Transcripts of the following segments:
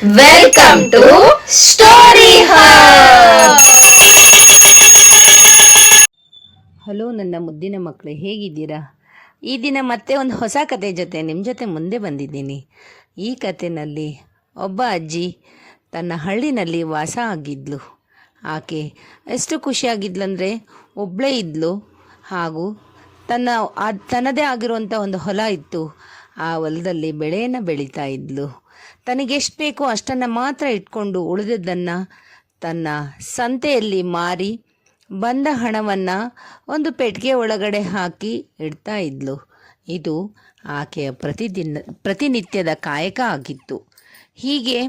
Welcome to story hub. Hello ನನ್ನ ಮುದ್ದಿನ ಮಕ್ಕಳೇ, ಹೇಗಿದ್ದೀರಾ? ಈ ದಿನ ಮತ್ತೆ ಒಂದು ಹೊಸ ಕತೆ ಜೊತೆ ನಿಮ್ಮ ಜೊತೆ ಮುಂದೆ ಬಂದಿದ್ದೀನಿ. ಈ ಕತೆಯಲ್ಲಿ ಒಬ್ಬ ಅಜ್ಜಿ ತನ್ನ ಹಳ್ಳಿನಲ್ಲಿ ವಾಸ ಆಗಿದ್ಲು. ಆಕೆ ಎಷ್ಟು ಖುಷಿಯಾಗಿದ್ಲಂದರೆ ಒಬ್ಬಳೇ ಇದ್ಲು ಹಾಗೂ ತನ್ನದೇ ಆಗಿರುವಂಥ ಒಂದು ಹೊಲ ಇತ್ತು. ಆ ಹೊಲದಲ್ಲಿ ಬೆಳೆಯನ್ನು ಬೆಳೀತಾ ಇದ್ಲು. ತನಗೆಷ್ಟು ಬೇಕೋ ಅಷ್ಟನ್ನು ಮಾತ್ರ ಇಟ್ಕೊಂಡು ಉಳಿದದ್ದನ್ನು ತನ್ನ ಸಂತೆಯಲ್ಲಿ ಮಾರಿ ಬಂದ ಹಣವನ್ನು ಒಂದು ಪೆಟ್ಟಿಗೆ ಒಳಗಡೆ ಹಾಕಿ ಇಡ್ತಾ ಇದ್ಲು. ಇದು ಆಕೆಯ ಪ್ರತಿನಿತ್ಯದ ಕಾಯಕ ಆಗಿತ್ತು. ಹೀಗೆ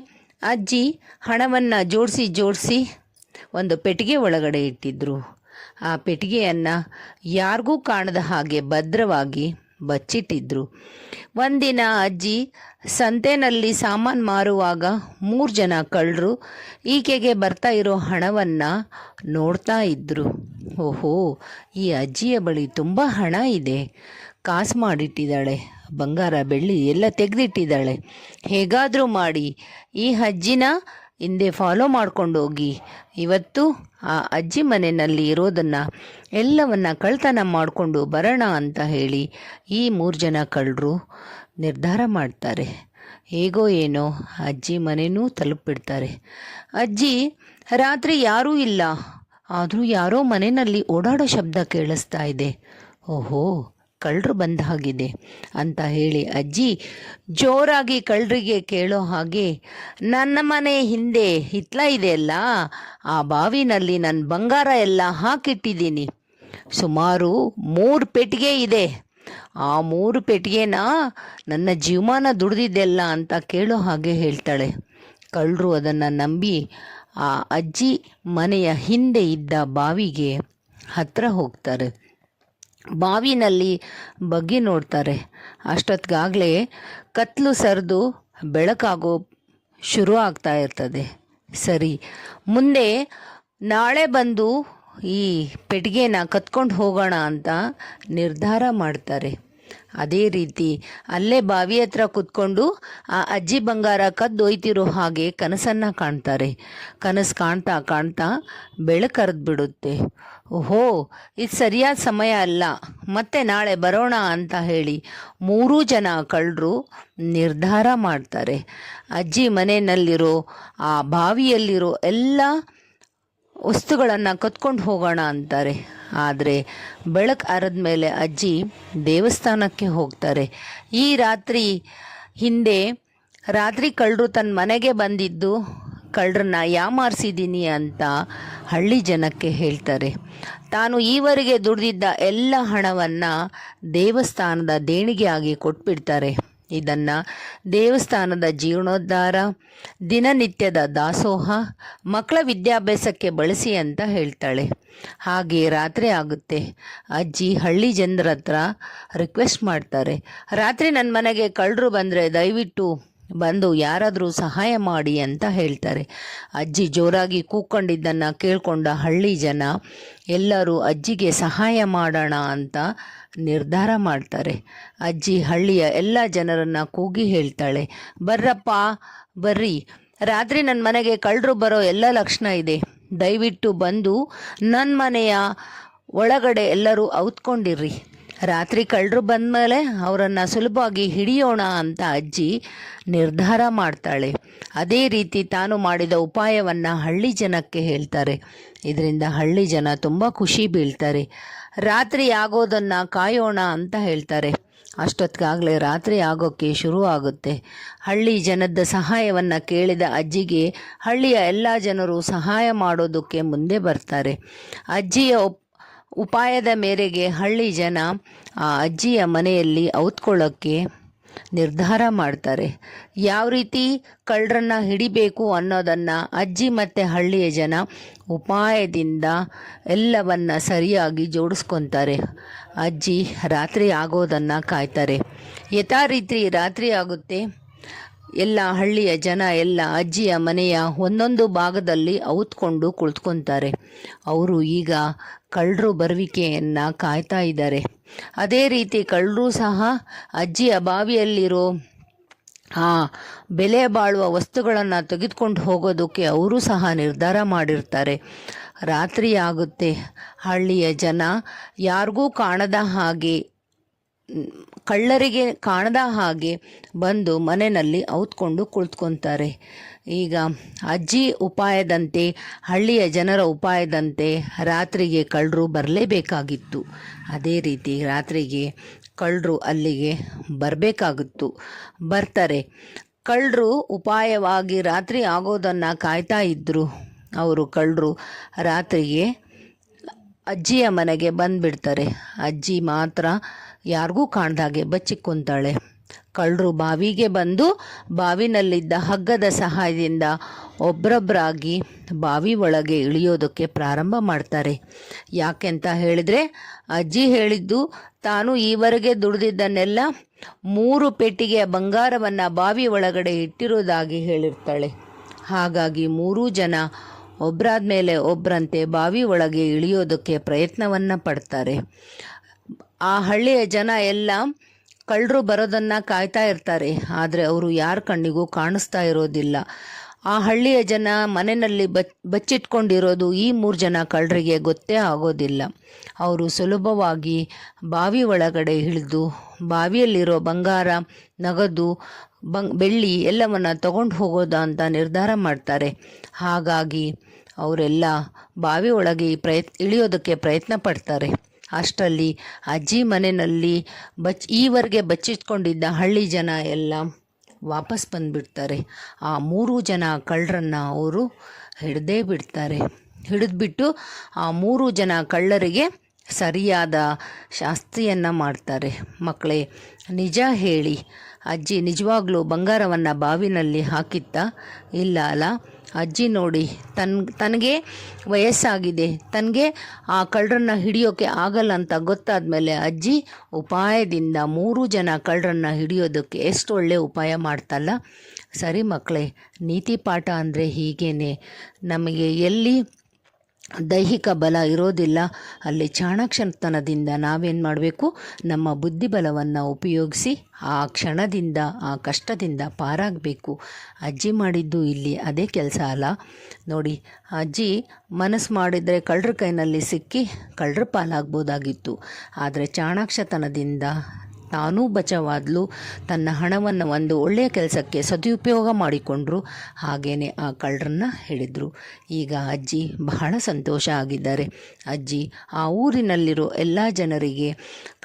ಅಜ್ಜಿ ಹಣವನ್ನು ಜೋಡಿಸಿ ಒಂದು ಪೆಟ್ಟಿಗೆ ಒಳಗಡೆ ಇಟ್ಟಿದ್ರು. ಆ ಪೆಟ್ಟಿಗೆಯನ್ನು ಯಾರಿಗೂ ಕಾಣದ ಹಾಗೆ ಭದ್ರವಾಗಿ ಬಚ್ಚಿಟ್ಟಿದ್ರು. ಒಂದಿನ ಅಜ್ಜಿ ಸಂತೆನಲ್ಲಿ ಸಾಮಾನು ಮಾರುವಾಗ 3 ಜನ ಕಳ್ಳರು ಈಕೆಗೆ ಬರ್ತಾ ಇರೋ ಹಣವನ್ನು ನೋಡ್ತಾ ಇದ್ದರು. ಓಹೋ, ಈ ಅಜ್ಜಿಯ ಬಳಿ ತುಂಬ ಹಣ ಇದೆ, ಕಾಸು ಮಾಡಿಟ್ಟಿದ್ದಾಳೆ, ಬಂಗಾರ ಬೆಳ್ಳಿ ಎಲ್ಲ ತೆಗೆದಿಟ್ಟಿದ್ದಾಳೆ. ಹೇಗಾದರೂ ಮಾಡಿ ಈ ಅಜ್ಜಿನ ಹಿಂದೆ ಫಾಲೋ ಮಾಡ್ಕೊಂಡೋಗಿ ಇವತ್ತು ಆ ಅಜ್ಜಿ ಮನೆಯಲ್ಲಿ ಇರೋದನ್ನು ಎಲ್ಲವನ್ನು ಕಳ್ತನ ಮಾಡಿಕೊಂಡು ಬರೋಣ ಅಂತ ಹೇಳಿ ಈ 3 ಜನ ಕಳ್ಳರು ನಿರ್ಧಾರ ಮಾಡ್ತಾರೆ. ಹೇಗೋ ಏನೋ ಅಜ್ಜಿ ಮನೆಯೂ ತಲುಪಿಬಿಡ್ತಾರೆ. ಅಜ್ಜಿ ರಾತ್ರಿ ಯಾರೂ ಇಲ್ಲ, ಆದರೂ ಯಾರೋ ಮನೆಯಲ್ಲಿ ಓಡಾಡೋ ಶಬ್ದ ಕೇಳಿಸ್ತಾ ಇದೆ. ಓಹೋ, ಕಳ್ಳರು ಬಂದ ಹಾಗಿದೆ ಅಂತ ಹೇಳಿ ಅಜ್ಜಿ ಜೋರಾಗಿ ಕಳ್ಳರಿಗೆ ಕೇಳೋ ಹಾಗೆ, ನನ್ನ ಮನೆ ಹಿಂದೆ ಹಿತ್ಲ ಇದೆಯಲ್ಲ, ಆ ಬಾವಿನಲ್ಲಿ ನನ್ನ ಬಂಗಾರ ಎಲ್ಲ ಹಾಕಿಟ್ಟಿದ್ದೀನಿ. ಸುಮಾರು 3 ಪೆಟ್ಟಿಗೆ ಇದೆ. ಆ 3 ಪೆಟ್ಟಿಗೆನ ನನ್ನ ಜೀವಮಾನ ದುಡ್ದಿದ್ದೆಲ್ಲ ಅಂತ ಕೇಳೋ ಹಾಗೆ ಹೇಳ್ತಾಳೆ. ಕಳ್ಳರು ಅದನ್ನು ನಂಬಿ ಆ ಅಜ್ಜಿ ಮನೆಯ ಹಿಂದೆ ಇದ್ದ ಬಾವಿಗೆ ಹತ್ತಿರ ಹೋಗ್ತಾರೆ. ಬಾವಿನಲ್ಲಿ ಬಗ್ಗಿ ನೋಡ್ತಾರೆ. ಅಷ್ಟೊತ್ತಿಗಾಗಲೇ ಕತ್ಲು ಸರಿದು ಬೆಳಕಾಗೋ ಶುರು ಆಗ್ತಾ ಇರ್ತದೆ. ಸರಿ, ಮುಂದೆ ನಾಳೆ ಬಂದು ಈ ಪೆಟ್ಟಿಗೆನ ಕತ್ಕೊಂಡು ಹೋಗೋಣ ಅಂತ ನಿರ್ಧಾರ ಮಾಡ್ತಾರೆ. ಅದೇ ರೀತಿ ಅಲ್ಲೇ ಬಾವಿ ಹತ್ರ ಕೂತ್ಕೊಂಡು ಆ ಅಜ್ಜಿ ಬಂಗಾರ ಕದ್ದೊಯ್ತಿರೋ ಹಾಗೆ ಕನಸನ್ನು ಕಾಣ್ತಾರೆ. ಕನಸು ಕಾಣ್ತಾ ಕಾಣ್ತಾ ಬೆಳಕರಿದು ಬಿಡುತ್ತೆ. ಓಹೋ, ಇದು ಸರಿಯಾದ ಸಮಯ ಅಲ್ಲ, ಮತ್ತೆ ನಾಳೆ ಬರೋಣ ಅಂತ ಹೇಳಿ 3 ಜನ ಕಳ್ಳರು ನಿರ್ಧಾರ ಮಾಡ್ತಾರೆ. ಅಜ್ಜಿ ಮನೆಯಲ್ಲಿರೋ ಆ ಬಾವಿಯಲ್ಲಿರೋ ಎಲ್ಲ ವಸ್ತುಗಳನ್ನು ಕತ್ಕೊಂಡು ಹೋಗೋಣ ಅಂತಾರೆ. ಆದರೆ ಬೆಳಕು ಅರದ ಮೇಲೆ ಅಜ್ಜಿ ದೇವಸ್ಥಾನಕ್ಕೆ ಹೋಗ್ತಾರೆ. ಈ ಹಿಂದೆ ರಾತ್ರಿ ಕಳ್ಳರು ತನ್ನ ಮನೆಗೆ ಬಂದಿದ್ದು ಕಳ್ಳರನ್ನ ಯಾಮಾರಿಸಿದ್ದೀನಿ ಅಂತ ಹಳ್ಳಿ ಜನಕ್ಕೆ ಹೇಳ್ತಾರೆ. ತಾನು ಈವರೆಗೆ ದುಡಿದಿದ್ದ ಎಲ್ಲ ಹಣವನ್ನು ದೇವಸ್ಥಾನದ ದೇಣಿಗೆಯಾಗಿ ಕೊಟ್ಬಿಡ್ತಾರೆ. ಇದನ್ನು ದೇವಸ್ಥಾನದ ಜೀರ್ಣೋದ್ಧಾರ, ದಿನನಿತ್ಯದ ದಾಸೋಹ, ಮಕ್ಕಳ ವಿದ್ಯಾಭ್ಯಾಸಕ್ಕೆ ಬಳಸಿ ಅಂತ ಹೇಳ್ತಾಳೆ. ಹಾಗೆ ರಾತ್ರಿ ಆಗುತ್ತೆ. ಅಜ್ಜಿ ಹಳ್ಳಿ ಜನರ ಹತ್ರ ರಿಕ್ವೆಸ್ಟ್ ಮಾಡ್ತಾರೆ, ರಾತ್ರಿ ನನ್ನ ಮನೆಗೆ ಕಳ್ಳರು ಬಂದರೆ ದಯವಿಟ್ಟು ಬಂದು ಯಾರಾದರೂ ಸಹಾಯ ಮಾಡಿ ಅಂತ ಹೇಳ್ತಾರೆ. ಅಜ್ಜಿ ಜೋರಾಗಿ ಕೂಕ್ಕೊಂಡಿದ್ದನ್ನು ಕೇಳ್ಕೊಂಡ ಹಳ್ಳಿ ಜನ ಎಲ್ಲರೂ ಅಜ್ಜಿಗೆ ಸಹಾಯ ಮಾಡೋಣ ಅಂತ ನಿರ್ಧಾರ ಮಾಡ್ತಾರೆ. ಅಜ್ಜಿ ಹಳ್ಳಿಯ ಎಲ್ಲ ಜನರನ್ನು ಕೂಗಿ ಹೇಳ್ತಾಳೆ, ಬರ್ರಪ್ಪ ಬರ್ರಿ, ರಾತ್ರಿ ನನ್ನ ಮನೆಗೆ ಕಳ್ಳರು ಬರೋ ಎಲ್ಲ ಲಕ್ಷಣ ಇದೆ, ದಯವಿಟ್ಟು ಬಂದು ನನ್ನ ಮನೆಯ ಒಳಗಡೆ ಎಲ್ಲರೂ ಔತ್ಕೊಂಡಿರ್ರಿ. ರಾತ್ರಿ ಕಳ್ಳರು ಬಂದಮೇಲೆ ಅವರನ್ನು ಸುಲಭವಾಗಿ ಹಿಡಿಯೋಣ ಅಂತ ಅಜ್ಜಿ ನಿರ್ಧಾರ ಮಾಡ್ತಾಳೆ. ಅದೇ ರೀತಿ ತಾನು ಮಾಡಿದ ಉಪಾಯವನ್ನು ಹಳ್ಳಿ ಜನಕ್ಕೆ ಹೇಳ್ತಾರೆ. ಇದರಿಂದ ಹಳ್ಳಿ ಜನ ತುಂಬ ಖುಷಿ ಬೀಳ್ತಾರೆ. ರಾತ್ರಿ ಆಗೋದನ್ನು ಕಾಯೋಣ ಅಂತ ಹೇಳ್ತಾರೆ. ಅಷ್ಟೊತ್ತಿಗಾಗಲೇ ರಾತ್ರಿ ಆಗೋಕ್ಕೆ ಶುರು ಆಗುತ್ತೆ. ಹಳ್ಳಿ ಜನದ ಸಹಾಯವನ್ನು ಕೇಳಿದ ಅಜ್ಜಿಗೆ ಹಳ್ಳಿಯ ಎಲ್ಲ ಜನರು ಸಹಾಯ ಮಾಡೋದಕ್ಕೆ ಮುಂದೆ ಬರ್ತಾರೆ. ಅಜ್ಜಿಯ ಉಪಾಯದ ಮೇರೆಗೆ ಹಳ್ಳಿ ಜನ ಆ ಅಜ್ಜಿಯ ಮನೆಯಲ್ಲಿ ಔತ್ಕೊಳ್ಳೋಕ್ಕೆ ನಿರ್ಧಾರ ಮಾಡ್ತಾರೆ. ಯಾವ ರೀತಿ ಕಳ್ಳರನ್ನ ಹಿಡಿಬೇಕು ಅನ್ನೋದನ್ನು ಅಜ್ಜಿ ಮತ್ತು ಹಳ್ಳಿಯ ಜನ ಉಪಾಯದಿಂದ ಎಲ್ಲವನ್ನ ಸರಿಯಾಗಿ ಜೋಡಿಸ್ಕೊತಾರೆ. ಅಜ್ಜಿ ರಾತ್ರಿ ಆಗೋದನ್ನು ಕಾಯ್ತಾರೆ. ಯಥಾ ರೀತಿ ರಾತ್ರಿ ಆಗುತ್ತೆ. ಎಲ್ಲ ಹಳ್ಳಿಯ ಜನ ಎಲ್ಲ ಅಜ್ಜಿಯ ಮನೆಯ ಒಂದೊಂದು ಭಾಗದಲ್ಲಿ ಔತ್ಕೊಂಡು ಕುಳಿತುಕೊತಾರೆ. ಅವರು ಈಗ ಕಳ್ಳರು ಬರುವಿಕೆಯನ್ನು ಕಾಯ್ತಾ ಇದ್ದಾರೆ. ಅದೇ ರೀತಿ ಕಳ್ಳರು ಸಹ ಅಜ್ಜಿಯ ಬಾವಿಯಲ್ಲಿರೋ ಬೆಲೆ ಬಾಳುವ ವಸ್ತುಗಳನ್ನು ತೆಗೆದುಕೊಂಡು ಹೋಗೋದಕ್ಕೆ ಅವರು ಸಹ ನಿರ್ಧಾರ ಮಾಡಿರ್ತಾರೆ. ರಾತ್ರಿ ಆಗುತ್ತೆ. ಹಳ್ಳಿಯ ಜನ ಯಾರಿಗೂ ಕಾಣದ ಹಾಗೆ, ಕಳ್ಳರಿಗೆ ಕಾಣದ ಹಾಗೆ ಬಂದು ಮನೆಯಲ್ಲಿ ಔತ್ಕೊಂಡು ಕುಳಿತುಕೊತಾರೆ. ಈಗ ಅಜ್ಜಿ ಉಪಾಯದಂತೆ, ಹಳ್ಳಿಯ ಜನರ ಉಪಾಯದಂತೆ ರಾತ್ರಿಗೆ ಕಳ್ಳರು ಬರಲೇಬೇಕಾಗಿತ್ತು. ಅದೇ ರೀತಿ ರಾತ್ರಿಗೆ ಕಳ್ಳರು ಅಲ್ಲಿಗೆ ಬರಬೇಕಾಗಿತ್ತು. ಬರ್ತಾರೆ. ಕಳ್ಳರು ಉಪಾಯವಾಗಿ ರಾತ್ರಿ ಆಗೋದನ್ನು ಕಾಯ್ತಾ ಇದ್ದರು. ಅವರು ಕಳ್ಳರು ರಾತ್ರಿಗೆ ಅಜ್ಜಿಯ ಮನೆಗೆ ಬಂದುಬಿಡ್ತಾರೆ. ಅಜ್ಜಿ ಮಾತ್ರ ಯಾರಿಗೂ ಕಾಣ್ದಾಗೆ ಬಚ್ಚಿಕೊಂತಾಳೆ. ಕಳ್ಳರು ಬಾವಿಗೆ ಬಂದು ಬಾವಿನಲ್ಲಿದ್ದ ಹಗ್ಗದ ಸಹಾಯದಿಂದ ಒಬ್ಬರೊಬ್ಬರಾಗಿ ಬಾವಿ ಒಳಗೆ ಇಳಿಯೋದಕ್ಕೆ ಪ್ರಾರಂಭ ಮಾಡ್ತಾರೆ. ಯಾಕೆಂತ ಹೇಳಿದರೆ, ಅಜ್ಜಿ ಹೇಳಿದ್ದು ತಾನು ಈವರೆಗೆ ದುಡಿದಿದ್ದನ್ನೆಲ್ಲ 3 ಪೆಟ್ಟಿಗೆಯ ಬಂಗಾರವನ್ನು ಬಾವಿ ಒಳಗಡೆ ಇಟ್ಟಿರೋದಾಗಿ ಹೇಳಿರ್ತಾಳೆ. ಹಾಗಾಗಿ 3 ಜನ ಒಬ್ಬರಾದ ಮೇಲೆ ಒಬ್ಬರಂತೆ ಬಾವಿ ಒಳಗೆ ಇಳಿಯೋದಕ್ಕೆ ಪ್ರಯತ್ನವನ್ನು ಪಡ್ತಾರೆ. ಆ ಹಳ್ಳಿಯ ಜನ ಎಲ್ಲ ಕಳ್ಳರು ಬರೋದನ್ನು ಕಾಯ್ತಾ ಇರ್ತಾರೆ. ಆದರೆ ಅವರು ಯಾರ ಕಣ್ಣಿಗೂ ಕಾಣಿಸ್ತಾ ಇರೋದಿಲ್ಲ. ಆ ಹಳ್ಳಿಯ ಜನ ಮನೆಯಲ್ಲಿ ಬಚ್ಚಿಟ್ಕೊಂಡಿರೋದು ಈ 3 ಜನ ಕಳ್ಳರಿಗೆ ಗೊತ್ತೇ ಆಗೋದಿಲ್ಲ. ಅವರು ಸುಲಭವಾಗಿ ಬಾವಿ ಒಳಗಡೆ ಇಳಿದು ಬಾವಿಯಲ್ಲಿರೋ ಬಂಗಾರ, ನಗದು, ಬೆಳ್ಳಿ ಎಲ್ಲವನ್ನು ತಗೊಂಡು ಹೋಗೋದ ಅಂತ ನಿರ್ಧಾರ ಮಾಡ್ತಾರೆ. ಹಾಗಾಗಿ ಅವರೆಲ್ಲ ಬಾವಿ ಒಳಗೆ ಇಳಿಯೋದಕ್ಕೆ ಪ್ರಯತ್ನ ಪಡ್ತಾರೆ. ಅಷ್ಟರಲ್ಲಿ ಅಜ್ಜಿ ಮನೆಯಲ್ಲಿ ಈವರೆಗೆ ಬಚ್ಚಿಟ್ಕೊಂಡಿದ್ದ ಹಳ್ಳಿ ಜನ ಎಲ್ಲ ವಾಪಸ್ ಬಂದುಬಿಡ್ತಾರೆ. ಆ 3 ಜನ ಕಳ್ಳರನ್ನು ಅವರು ಹಿಡ್ದೇ ಬಿಡ್ತಾರೆ. ಹಿಡಿದ್ಬಿಟ್ಟು ಆ 3 ಜನ ಕಳ್ಳರಿಗೆ ಸರಿಯಾದ ಶಾಸ್ತಿಯನ್ನು ಮಾಡ್ತಾರೆ. ಮಕ್ಕಳೇ, ನಿಜ ಹೇಳಿ, ಅಜ್ಜಿ ನಿಜವಾಗ್ಲೂ ಬಂಗಾರವನ್ನು ಬಾವಿನಲ್ಲಿ ಹಾಕಿತ್ತಾ? ಇಲ್ಲ ಅಲ್ಲ. ಅಜ್ಜಿ ನೋಡಿ, ತನಗೆ ವಯಸ್ಸಾಗಿದೆ, ತನಗೆ ಆ ಕಳ್ಳರನ್ನ ಹಿಡಿಯೋಕ್ಕೆ ಆಗಲ್ಲ ಅಂತ ಗೊತ್ತಾದ ಮೇಲೆ ಅಜ್ಜಿ ಉಪಾಯದಿಂದ 3 ಜನ ಕಳ್ಳರನ್ನ ಹಿಡಿಯೋದಕ್ಕೆ ಎಷ್ಟು ಒಳ್ಳೆ ಉಪಾಯ ಮಾಡ್ತಲ್ಲ. ಸರಿ ಮಕ್ಕಳೇ, ನೀತಿ ಪಾಠ ಅಂದರೆ ಹೀಗೇನೆ. ನಮಗೆ ಎಲ್ಲಿ ದೈಹಿಕ ಬಲ ಇರೋದಿಲ್ಲ ಅಲ್ಲಿ ಚಾಣಾಕ್ಷತನದಿಂದ ನಾವೇನು ಮಾಡಬೇಕು, ನಮ್ಮ ಬುದ್ಧಿಬಲವನ್ನು ಉಪಯೋಗಿಸಿ ಆ ಕ್ಷಣದಿಂದ, ಆ ಕಷ್ಟದಿಂದ ಪಾರಾಗಬೇಕು. ಅಜ್ಜಿ ಮಾಡಿದ್ದು ಇಲ್ಲಿ ಅದೇ ಕೆಲಸ ಅಲ್ಲ. ನೋಡಿ, ಅಜ್ಜಿ ಮನಸ್ಸು ಮಾಡಿದರೆ ಕಳ್ಳರ ಕೈನಲ್ಲಿ ಸಿಕ್ಕಿ ಕಳ್ಳರ ಪಾಲಾಗ್ಬೋದಾಗಿತ್ತು. ಆದರೆ ಚಾಣಾಕ್ಷತನದಿಂದ ತಾನೂ ಬಚಾವಾದ್ಲು. ತನ್ನ ಹಣವನ್ನು ಒಂದು ಒಳ್ಳೆಯ ಕೆಲಸಕ್ಕೆ ಸದುಪಯೋಗ ಮಾಡಿಕೊಂಡ್ರು. ಹಾಗೇ ಆ ಕಳ್ಳರನ್ನ ಹಿಡಿದ್ರು. ಈಗ ಅಜ್ಜಿ ಬಹಳ ಸಂತೋಷ ಆಗಿದ್ದಾರೆ. ಅಜ್ಜಿ ಆ ಊರಿನಲ್ಲಿರೋ ಎಲ್ಲ ಜನರಿಗೆ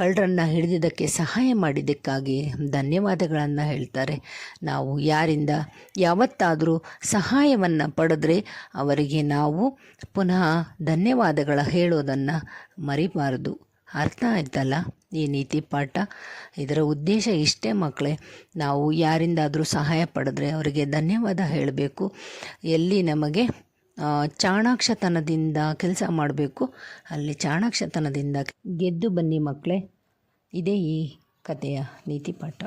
ಕಳ್ಳರನ್ನ ಹಿಡಿದಿದ್ದಕ್ಕೆ ಸಹಾಯ ಮಾಡಿದ್ದಕ್ಕಾಗಿ ಧನ್ಯವಾದಗಳನ್ನು ಹೇಳ್ತಾರೆ. ನಾವು ಯಾರಿಂದ ಯಾವತ್ತಾದರೂ ಸಹಾಯವನ್ನು ಪಡೆದ್ರೆ ಅವರಿಗೆ ನಾವು ಪುನಃ ಧನ್ಯವಾದಗಳ ಹೇಳೋದನ್ನು ಮರಿಬಾರದು. ಅರ್ಥ ಆಯ್ತಲ್ಲ ಈ ನೀತಿ ಪಾಠ? ಇದರ ಉದ್ದೇಶ ಇಷ್ಟೇ ಮಕ್ಕಳೇ. ನಾವು ಯಾರಿಂದಾದರೂ ಸಹಾಯ ಪಡೆದ್ರೆ ಅವರಿಗೆ ಧನ್ಯವಾದ ಹೇಳಬೇಕು. ಎಲ್ಲಿ ನಮಗೆ ಚಾಣಾಕ್ಷತನದಿಂದ ಕೆಲಸ ಮಾಡಬೇಕು ಅಲ್ಲಿ ಚಾಣಾಕ್ಷತನದಿಂದ ಗೆದ್ದು ಬನ್ನಿ ಮಕ್ಕಳೇ. ಇದೇ ಈ ಕಥೆಯ ನೀತಿ ಪಾಠ.